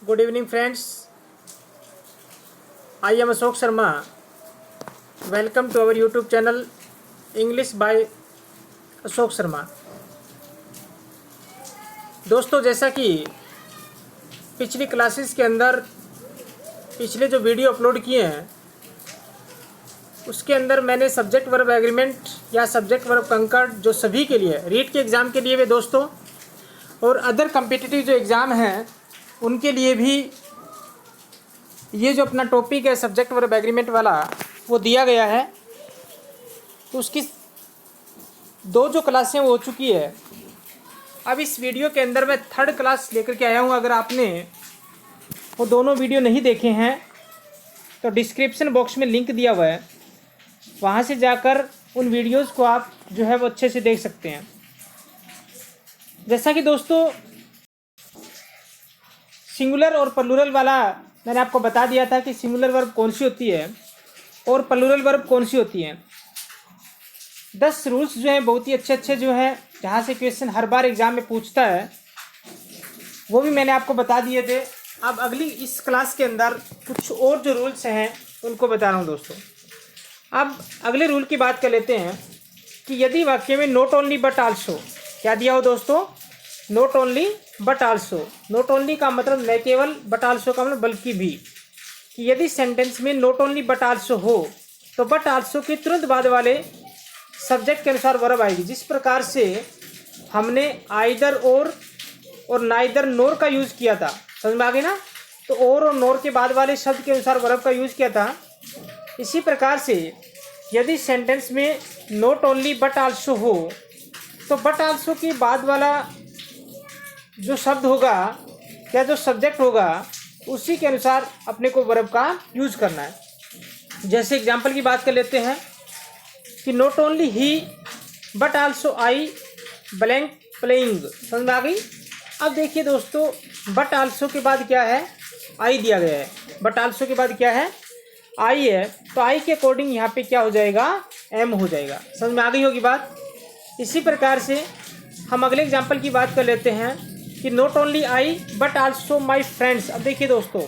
Good evening, friends. I am Ashok Sharma. Welcome to our YouTube channel English by Ashok Sharma. दोस्तों, जैसा कि पिछली classes के अंदर पिछले जो वीडियो अपलोड किए हैं उसके अंदर मैंने सब्जेक्ट वर्ब एग्रीमेंट या सब्जेक्ट वर्ब कंकर्ड जो सभी के लिए रीट के एग्ज़ाम के लिए भी दोस्तों और अदर कम्पिटिटिव जो एग्ज़ाम हैं उनके लिए भी ये जो अपना टॉपिक है सब्जेक्ट वर्ब एग्रीमेंट वाला वो दिया गया है। तो उसकी दो जो क्लासें वो हो चुकी है। अब इस वीडियो के अंदर मैं थर्ड क्लास लेकर के आया हूँ। अगर आपने वो दोनों वीडियो नहीं देखे हैं तो डिस्क्रिप्शन बॉक्स में लिंक दिया हुआ है, वहाँ से जाकर उन वीडियोस को आप जो है वो अच्छे से देख सकते हैं। जैसा कि दोस्तों सिंगुलर और प्लूरल वाला मैंने आपको बता दिया था कि सिंगुलर वर्ब कौन सी होती है और प्लूरल वर्ब कौन सी होती है। 10 रूल्स जो हैं बहुत ही अच्छे जो हैं, जहाँ से क्वेश्चन हर बार एग्ज़ाम में पूछता है, वो भी मैंने आपको बता दिए थे। अब अगली इस क्लास के अंदर कुछ और जो रूल्स हैं उनको बता रहा हूँ दोस्तों। अब अगले रूल की बात कर लेते हैं कि यदि वाक्य में नॉट ओनली बट आल्सो क्या दिया हो दोस्तों, not only but also. Not only का मतलब न केवल, बट आल्सो का मतलब बल्कि भी। कि यदि सेंटेंस में नॉट ओनली बट आल्सो हो तो बट आल्सो के तुरंत बाद वाले सब्जेक्ट के अनुसार वर्ब आएगी। जिस प्रकार से हमने आइदर और नाइदर नोर का यूज़ किया था, समझ में आ गई ना। तो और नोर के बाद वाले शब्द के अनुसार वर्ब का यूज़ किया था। इसी प्रकार से यदि सेंटेंस में नॉट ओनली बट आल्सो हो तो बट आल्सो के बाद वाला जो शब्द होगा या जो सब्जेक्ट होगा उसी के अनुसार अपने को वर्ब का यूज़ करना है। जैसे एग्जांपल की बात कर लेते हैं कि not only he but also I blank playing. समझ में आ गई। अब देखिए दोस्तों, बट आल्सो के बाद क्या है, आई दिया गया है। बट आल्सो के बाद क्या है, आई है। तो आई के अकॉर्डिंग यहाँ पे क्या हो जाएगा, एम हो जाएगा। समझ में आ गई होगी बात। इसी प्रकार से हम अगले एग्जांपल की बात कर लेते हैं कि not only I but also my friends. अब देखिए दोस्तों,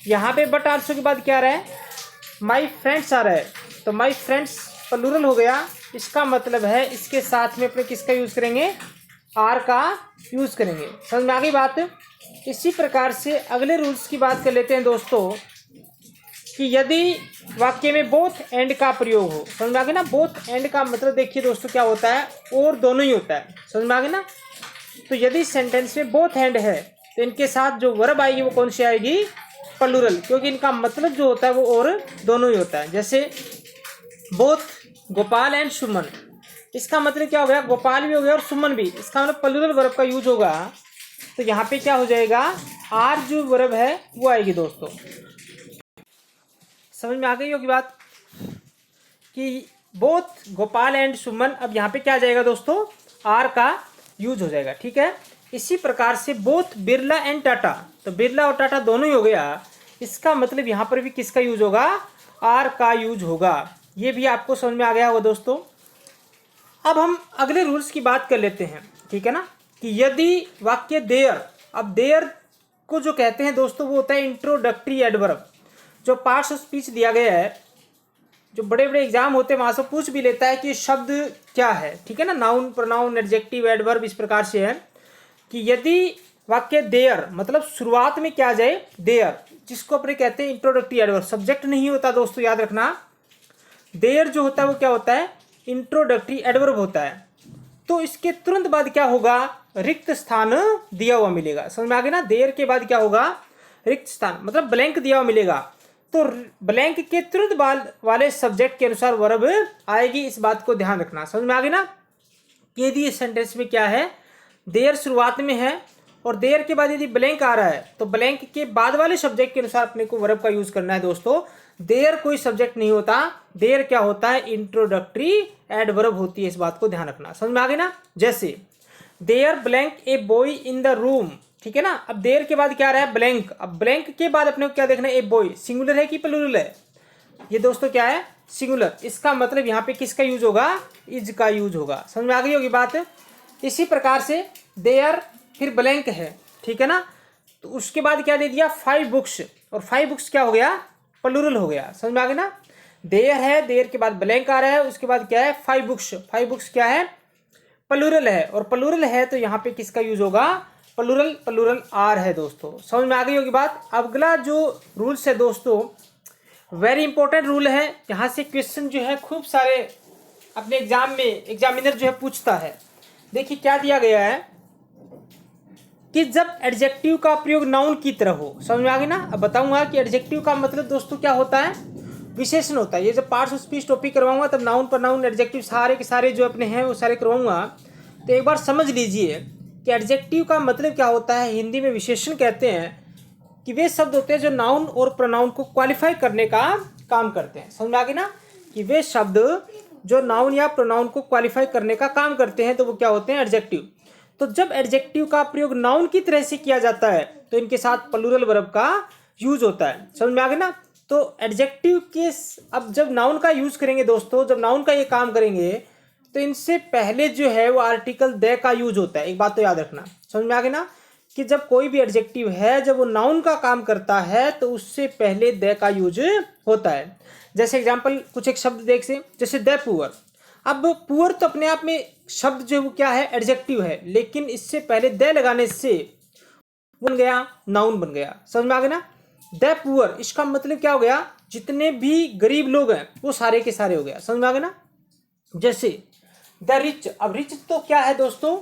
यहाँ पे बट आल्सो के बाद क्या आ रहा है, माई फ्रेंड्स आ रहा है। तो माई फ्रेंड्स प्लूरल हो गया। इसका मतलब है इसके साथ में अपने किसका यूज़ करेंगे, आर का यूज़ करेंगे। समझ में आ गई बात। इसी प्रकार से अगले रूल्स की बात कर लेते हैं दोस्तों कि यदि वाक्य में बोथ एंड का प्रयोग हो। समझ में आ गई ना। बोथ एंड का मतलब देखिए दोस्तों क्या होता है, और दोनों ही होता है। समझ में आ गई ना। तो यदि सेंटेंस में बोथ एंड है तो इनके साथ जो वर्ब आएगी वो कौन सी आएगी, प्लूरल, क्योंकि इनका मतलब जो होता है वो और दोनों ही होता है। जैसे बोथ गोपाल एंड सुमन, इसका मतलब क्या हो गया, गोपाल भी हो गया और सुमन भी। इसका मतलब प्लूरल वर्ब का यूज होगा। तो यहाँ पे क्या हो जाएगा, आर जो वर्ब है वो आएगी दोस्तों। समझ में आ गई होगी बात कि बोथ गोपाल एंड सुमन। अब यहाँ पे क्या आ जाएगा दोस्तों, आर का यूज हो जाएगा। ठीक है। इसी प्रकार से बोथ बिरला एंड टाटा, तो बिरला और टाटा दोनों ही हो गया। इसका मतलब यहाँ पर भी किसका यूज होगा, आर का यूज होगा। ये भी आपको समझ में आ गया होगा दोस्तों। अब हम अगले रूल्स की बात कर लेते हैं, ठीक है ना। कि यदि वाक्य देयर, अब देयर को जो कहते हैं दोस्तों वो होता है इंट्रोडक्टरी एडवर्ब। जो पार्ट्स ऑफ स्पीच दिया गया है, जो बड़े बड़े एग्जाम होते हैं वहाँ से पूछ भी लेता है कि शब्द क्या है, ठीक है ना। नाउन, प्रोनाउन, एडजेक्टिव, एडवर्ब इस प्रकार से है कि यदि वाक्य देयर मतलब शुरुआत में क्या आ जाए, देयर, जिसको अपने कहते हैं इंट्रोडक्टरी एडवर्ब। सब्जेक्ट नहीं होता दोस्तों, याद रखना। देयर जो होता है वो क्या होता है, इंट्रोडक्टरी एडवर्ब होता है। तो इसके तुरंत बाद क्या होगा, रिक्त स्थान दिया हुआ मिलेगा। समझ में आ गया ना। देयर के बाद क्या होगा, रिक्त स्थान मतलब ब्लैंक दिया हुआ मिलेगा। तो ब्लैंक के तुरंत बाद वाले सब्जेक्ट के अनुसार वर्ब आएगी। इस बात को ध्यान रखना। समझ में आ गई ना। यदि इस सेंटेंस में क्या है, देयर शुरुआत में है और देयर के बाद यदि ब्लैंक आ रहा है तो ब्लैंक के बाद वाले सब्जेक्ट के अनुसार अपने को वर्ब का यूज करना है दोस्तों। देयर कोई सब्जेक्ट नहीं होता, देयर क्या होता है, इंट्रोडक्टरी एडवर्ब होती है। इस बात को ध्यान रखना। समझ में आ गई ना। जैसे there blank a boy in the room, ठीक है ना। अब देयर के बाद क्या आ रहा है, ब्लैंक। अब ब्लैंक के बाद अपने को क्या देखना है, ए बॉय सिंगुलर है कि प्लूरल है, ये दोस्तों क्या है, सिंगुलर। इसका मतलब यहाँ पे किसका यूज होगा, इज का यूज होगा। समझ में आ गई होगी बात। इसी प्रकार से देयर फिर ब्लैंक है, ठीक है ना। तो उसके बाद क्या दे दिया 5 बुक्स, और 5 बुक्स क्या हो गया प्लूरल हो गया। समझ में आ गया ना। देयर है, देयर के बाद ब्लैंक आ रहा है, उसके बाद क्या है 5 बुक्स, 5 बुक्स क्या है प्लूरल है, और प्लूरल है तो यहाँ पे किसका यूज होगा प्लूरल, प्लूरल आर है दोस्तों। समझ में आ गई होगी बात। अगला जो रूल्स है दोस्तों वेरी इंपॉर्टेंट रूल है, यहाँ से क्वेश्चन जो है खूब सारे अपने एग्जाम में एग्जामिनर जो है पूछता है। देखिए क्या दिया गया है कि जब एडजेक्टिव का प्रयोग नाउन की तरह हो। समझ में आ गई ना। अब बताऊंगा कि एडजेक्टिव का मतलब दोस्तों क्या होता है, विशेषण होता है। ये जब पार्ट्स ऑफ स्पीच टॉपिक करवाऊंगा तब नाउन पर नाउन एडजेक्टिव सारे के सारे जो अपने हैं वो सारे करवाऊंगा। तो एक बार समझ लीजिए कि एडजेक्टिव का मतलब क्या होता है। हिंदी में विशेषण कहते हैं कि वे शब्द होते हैं जो नाउन और प्रोनाउन को क्वालिफाई करने का काम करते हैं। समझ में आ गई ना, कि वे शब्द जो नाउन या प्रोनाउन को क्वालिफाई करने का काम करते हैं तो वो क्या होते हैं एडजेक्टिव। तो जब एडजेक्टिव का प्रयोग नाउन की तरह से किया जाता है तो इनके साथ प्लूरल वर्ब का यूज होता है। समझ में आ गया ना। तो एडजेक्टिव के अब जब नाउन का यूज करेंगे दोस्तों, जब नाउन का ये काम करेंगे तो इनसे पहले जो है वो आर्टिकल द का यूज होता है। एक बात तो याद रखना। समझ में आ गया ना कि जब कोई भी एडजेक्टिव है जब वो नाउन का काम करता है तो उससे पहले द का यूज होता है। जैसे एग्जांपल कुछ एक शब्द देख से, जैसे द पुअर। अब पुअर तो अपने आप में शब्द जो है वो क्या है एडजेक्टिव है, लेकिन इससे पहले द लगाने से बन गया नाउन बन गया। समझ में आ गया ना। द पुअर इसका मतलब क्या हो गया जितने भी गरीब लोग हैं वो सारे के सारे हो गया। समझ में आ गया ना। जैसे द रिच, अब रिच तो क्या है दोस्तों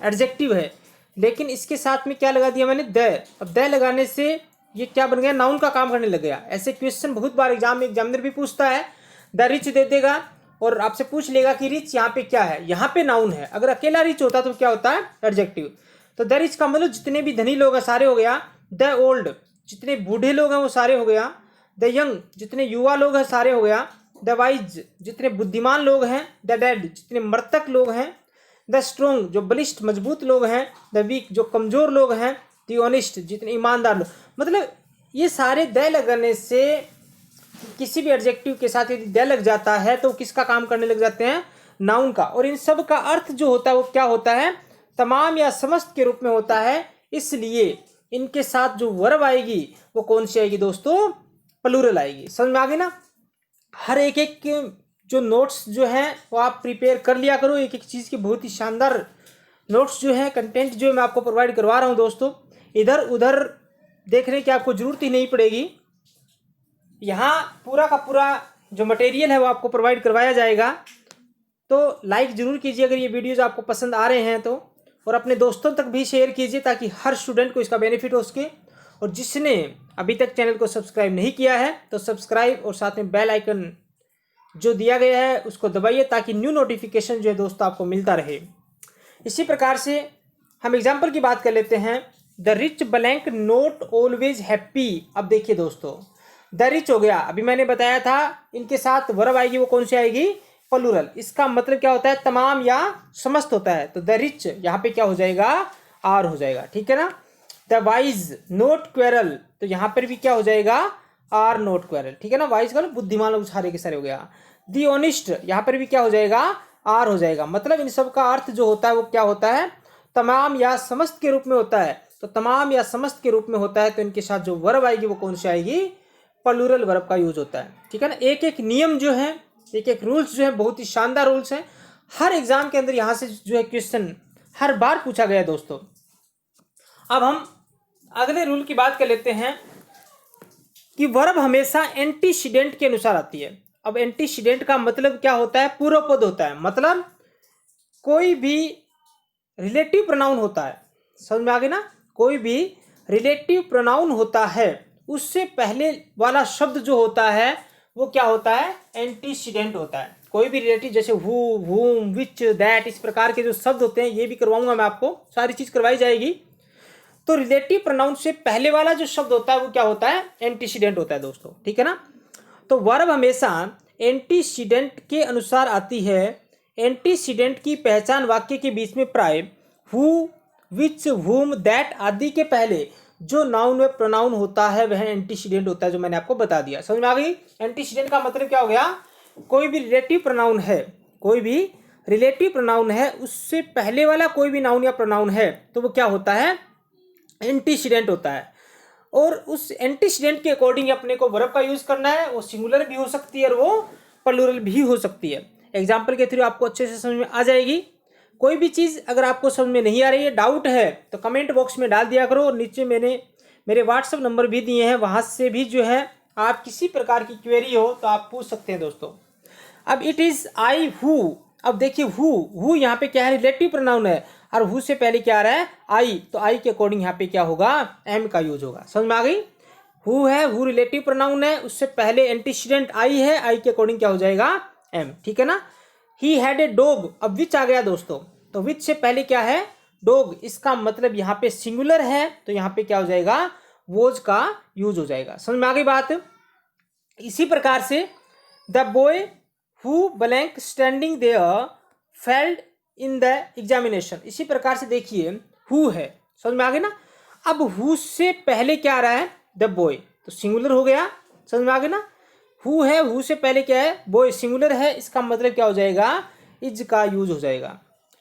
एडजेक्टिव है, लेकिन इसके साथ में क्या लगा दिया मैंने द। अब द लगाने से ये क्या बन गया नाउन का काम करने लग गया। ऐसे क्वेश्चन बहुत बार एग्जाम में एग्जामिनर भी पूछता है, द रिच दे देगा और आपसे पूछ लेगा कि रिच यहाँ पे क्या है, यहाँ पे नाउन है। अगर अकेला रिच होता तो क्या होता है एडजेक्टिव। तो द रिच का मतलब जितने भी धनी लोग हैं सारे हो गया। द ओल्ड जितने बूढ़े लोग हैं वो सारे हो गया। द यंग जितने युवा लोग हैं सारे हो गया। द वाइज जितने बुद्धिमान लोग हैं। द डेड जितने मृतक लोग हैं। द स्ट्रोंग जो बलिष्ठ मजबूत लोग हैं। द वीक जो कमजोर लोग हैं। द ऑनेस्ट जितने ईमानदार लोग। मतलब ये सारे द लगने से किसी भी एडजेक्टिव के साथ यदि द लग जाता है तो किसका काम करने लग जाते हैं नाउन का। और इन सब का अर्थ जो होता है वो क्या होता है तमाम या समस्त के रूप में होता है। इसलिए इनके साथ जो वर्ब आएगी वो कौन सी आएगी दोस्तों प्लूरल आएगी। समझ में आ गई ना। हर एक एक जो नोट्स जो हैं वो आप प्रिपेयर कर लिया करो। एक एक चीज़ की बहुत ही शानदार नोट्स जो है कंटेंट जो मैं आपको प्रोवाइड करवा रहा हूँ दोस्तों। इधर उधर देखने की आपको ज़रूरत ही नहीं पड़ेगी। यहाँ पूरा का पूरा जो मटेरियल है वो आपको प्रोवाइड करवाया जाएगा। तो लाइक ज़रूर कीजिए अगर ये वीडियोज़ आपको पसंद आ रहे हैं तो, और अपने दोस्तों तक भी शेयर कीजिए ताकि हर स्टूडेंट को इसका बेनिफिट हो सके। और जिसने अभी तक चैनल को सब्सक्राइब नहीं किया है तो सब्सक्राइब और साथ में बेल आइकन जो दिया गया है उसको दबाइए ताकि न्यू नोटिफिकेशन जो है दोस्तों आपको मिलता रहे। इसी प्रकार से हम एग्जाम्पल की बात कर लेते हैं। The rich blank note always happy. अब देखिए दोस्तों द रिच हो गया, अभी मैंने बताया था इनके साथ वर्ब आएगी वो कौन सी आएगी प्लूरल। इसका मतलब क्या होता है तमाम या समस्त होता है। तो द रिच यहाँ पे क्या हो जाएगा आर हो जाएगा। ठीक है ना। द वाइज नोट क्वेरल, तो यहाँ पर भी क्या हो जाएगा आर नोट क्वेरल। ठीक है ना। वाइज का बुद्धिमान लोग सारे के सारे हो गया। दी ऑनेस्ट यहाँ पर भी क्या हो जाएगा आर हो जाएगा। मतलब इन सब का अर्थ जो होता है वो क्या होता है तमाम या समस्त के रूप में होता है। तो तमाम या समस्त के रूप में होता है तो इनके साथ जो वर्ब आएगी वो कौन सी आएगी प्लूरल वर्ब का यूज होता है। ठीक है ना। एक एक नियम जो है एक एक रूल्स जो है बहुत ही शानदार रूल्स हैं। हर एग्जाम के अंदर यहाँ से जो है क्वेश्चन हर बार पूछा गया दोस्तों। अब हम अगले रूल की बात कर लेते हैं कि वर्ब हमेशा एंटीसीडेंट के अनुसार आती है। अब एंटीसीडेंट का मतलब क्या होता है पूर्व पद होता है। मतलब कोई भी रिलेटिव प्रोनाउन होता है। समझ में आ गया ना। कोई भी रिलेटिव प्रोनाउन होता है उससे पहले वाला शब्द जो होता है वो क्या होता है एंटीसीडेंट होता है। कोई भी रिलेटिव जैसे हु whom विच दैट इस प्रकार के जो शब्द होते हैं ये भी करवाऊंगा मैं आपको, सारी चीज करवाई जाएगी। तो रिलेटिव प्रोनाउन से पहले वाला जो शब्द होता है वो क्या होता है एंटीसीडेंट होता है दोस्तों। ठीक है ना। तो वर्ब हमेशा एंटीसीडेंट के अनुसार आती है। एंटीसीडेंट की पहचान वाक्य के बीच में प्राय हु विच whom दैट आदि के पहले जो नाउन व प्रोनाउन होता है वह एंटीसीडेंट होता है, जो मैंने आपको बता दिया। समझ में आ गई। एंटीसीडेंट का मतलब क्या हो गया कोई भी रिलेटिव प्रोनाउन है, कोई भी रिलेटिव प्रोनाउन है उससे पहले वाला कोई भी नाउन या प्रोनाउन है तो वो क्या होता है एंटीसीडेंट होता है, और उस एंटीसीडेंट के अकॉर्डिंग अपने को वर्ब का यूज़ करना है। वो सिंगुलर भी हो सकती है और वो प्लूरल भी हो सकती है। एग्जाम्पल के थ्रू आपको अच्छे से समझ में आ जाएगी। कोई भी चीज़ अगर आपको समझ में नहीं आ रही है, डाउट है, तो कमेंट बॉक्स में डाल दिया करो। और नीचे मैंने मेरे व्हाट्सअप नंबर भी दिए हैं, वहाँ से भी जो है आप किसी प्रकार की क्वेरी हो तो आप पूछ सकते हैं दोस्तों। अब इट इज़ आई हु, अब देखिए हु यहाँ पे क्या है, रिलेटिव प्रोनाउन है, और हु से पहले क्या आ रहा है, आई, तो आई के अकॉर्डिंग यहाँ पे क्या होगा, एम का यूज होगा। समझ में आ गई। हु है, हु रिलेटिव प्रोनाउन है, उससे पहले एंटीसीडेंट आई है, आई के अकॉर्डिंग क्या हो जाएगा, एम। ठीक है ना। ही हैड ए डॉग, अब विच आ गया दोस्तों, तो विच से पहले क्या है, डॉग, इसका मतलब यहाँ पे सिंगुलर है, तो यहाँ पे क्या हो जाएगा, वोज का यूज हो जाएगा। समझ में आ गई बात। इसी प्रकार से the boy who blank standing there failed in the examination, इसी प्रकार से देखिए हु है, समझ में आ गई ना। अब हु से पहले क्या आ रहा है, द बॉय, तो सिंगुलर हो गया। समझ में आ गई ना। हु है, हु से पहले क्या है, बॉय, सिंगुलर है, इसका मतलब क्या हो जाएगा, इज का यूज हो जाएगा।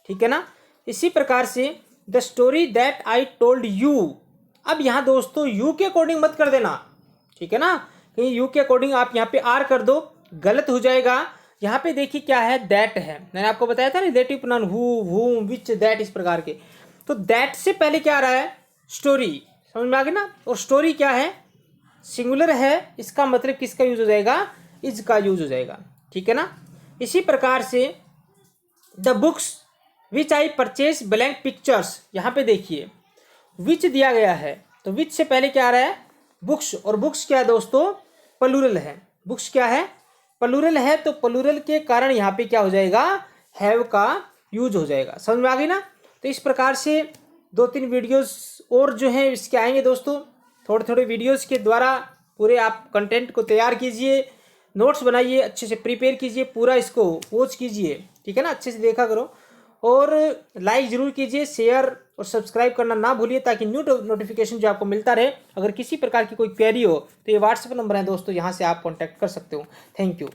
ठीक है ना। इसी प्रकार से the story that I told you, अब यहाँ दोस्तों यू के अकॉर्डिंग मत कर देना, ठीक है ना, कहीं यू के अकॉर्डिंग आप यहाँ पे आर कर दो, गलत हो जाएगा। यहाँ पे देखिए क्या है, दैट है, मैंने आपको बताया था relative pronoun who, whom, which, that, इस प्रकार के। तो दैट से पहले क्या आ रहा है, स्टोरी, समझ में आ गई ना। और स्टोरी क्या है, सिंगुलर है, इसका मतलब किसका यूज हो जाएगा, इज का यूज हो जाएगा। ठीक है ना। इसी प्रकार से the books which I purchase blank pictures, यहाँ पे देखिए विच दिया गया है, तो विच से पहले क्या आ रहा है, बुक्स, और बुक्स क्या है दोस्तों, प्लूरल है। बुक्स क्या है, प्लूरल है, तो प्लूरल के कारण यहाँ पे क्या हो जाएगा, हैव का यूज हो जाएगा। समझ में आ गई ना। तो इस प्रकार से 2-3 वीडियोस और जो हैं इसके आएंगे दोस्तों। थोड़े थोड़े वीडियोस के द्वारा पूरे आप कंटेंट को तैयार कीजिए, नोट्स बनाइए, अच्छे से प्रिपेयर कीजिए, पूरा इसको वॉच कीजिए। ठीक है ना, अच्छे से देखा करो, और लाइक ज़रूर कीजिए, शेयर और सब्सक्राइब करना ना भूलिए, ताकि न्यू नोटिफिकेशन जो आपको मिलता रहे। अगर किसी प्रकार की कोई क्वेरी हो तो ये व्हाट्सएप नंबर है दोस्तों, यहाँ से आप कॉन्टैक्ट कर सकते हो। Thank you.